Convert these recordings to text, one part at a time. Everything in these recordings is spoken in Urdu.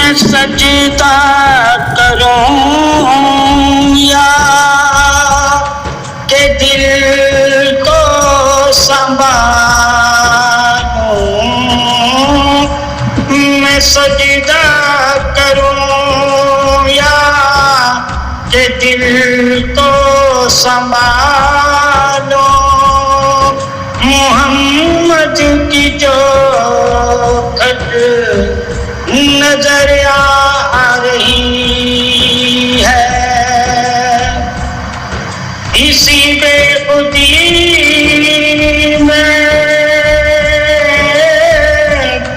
میں سجدہ کروں یا کہ دل کو سنبھالوں، میں سجدہ کروں یا کہ دل کو سنبھالوں، محمد کی جو کٹ نظر آ رہی ہے، اسی بے خودی میں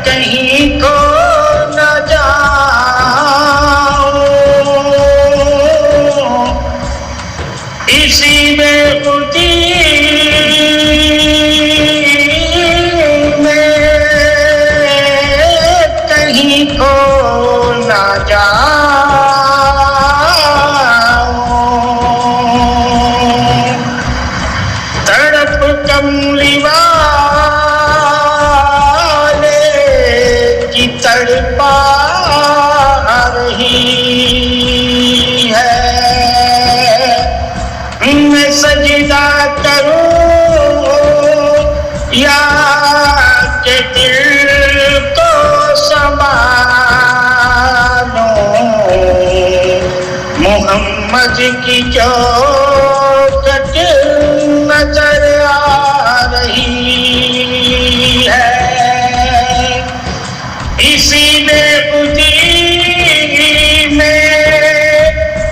کہیں کھو نہ جاؤں، اسی بے خودی میں کہیں کھو نہ جاؤں، تڑپ کملی والے کی تڑپا رہی ہے، میں سجدہ کروں یا کہ دل کو سنبھالوں، محمد کی جو کٹ نظر آ رہی ہے، اسی بے خودی میں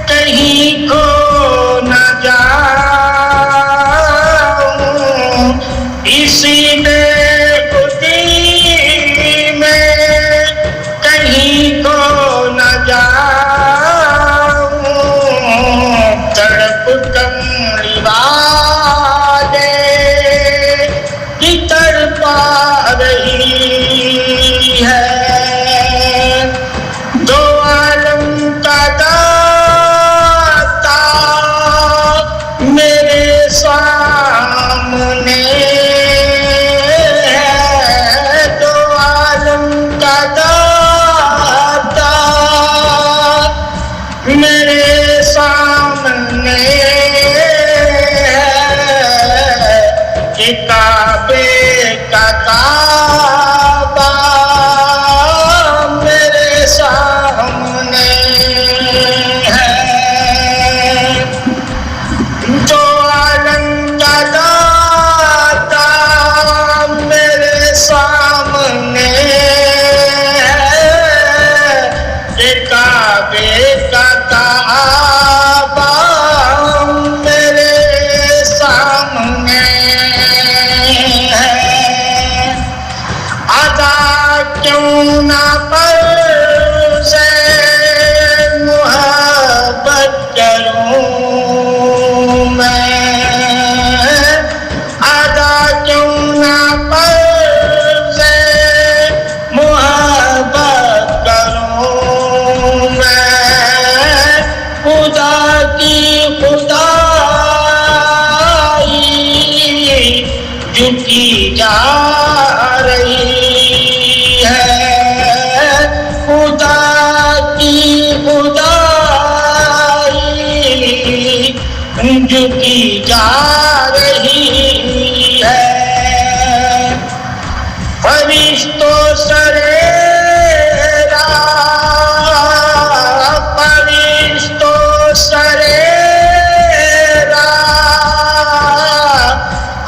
کہیں کھو نہ جاؤں، اسی بے خودی میں کہیں کھو نہ جاؤں، تڑپ کملی والے کی تڑپا رہی ہے، دو عالم کا داتا میرے سامنے ہے، دو عالم کا داتا میرے سامنے ہے، کہ کعبے کا کعبہ میرے سامنے ہے، دو عالم کا داتا میرے سامنے ہے، کہ کعبے کا کعبہ میرے سامنے ہے، ادا کیوں نہ پر سے محبت کروں میں، ادا کیوں نہ پر سے محبت کروں میں، خدا کی خدائی جھکی جا رہی ہے، خدا کی خدائی جھکی جا رہی ہے، فرشتوں سرے راہ، فرشتوں سرے راہ،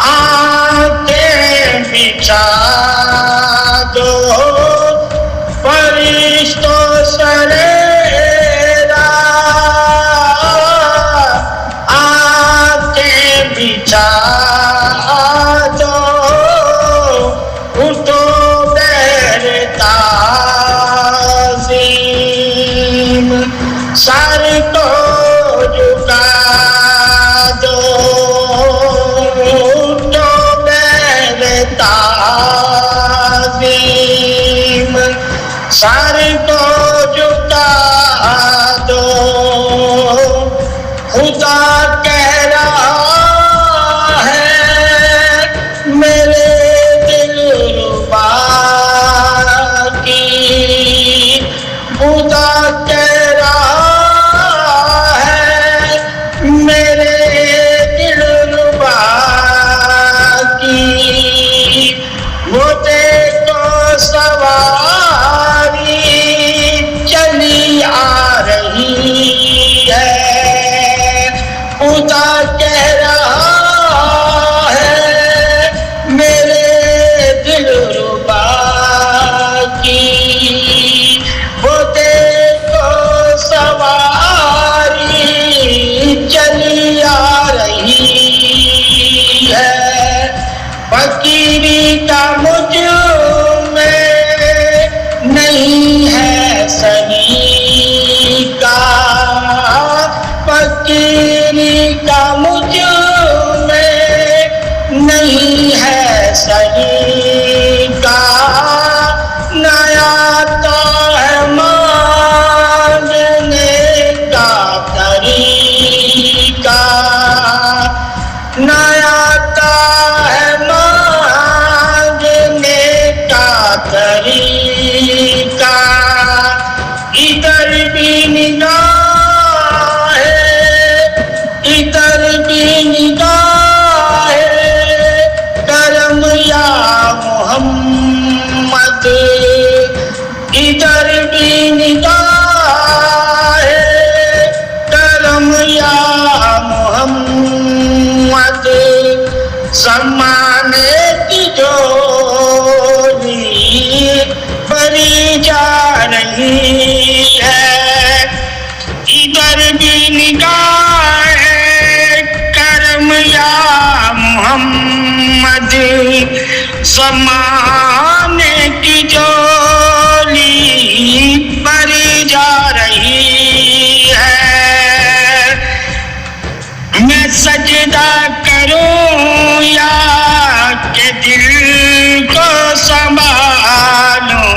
آنکھیں بچھا دو، فرشتوں سرے راہ، آنکھیں بچھا دو، اٹھو بہر تعظیم، سر کو جھکا دو، اٹھو بہر تعظیم، سر کو جھکا دو، خدا کہہ رہا ہے میرے دل ربا کی، محمد زمانے کی جولی پر جا رہی ہے، میں سجدہ کروں یا کہ دل کو سنبھالوں،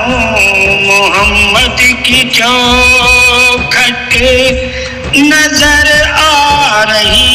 محمد کی چوکھٹ نظر آ رہی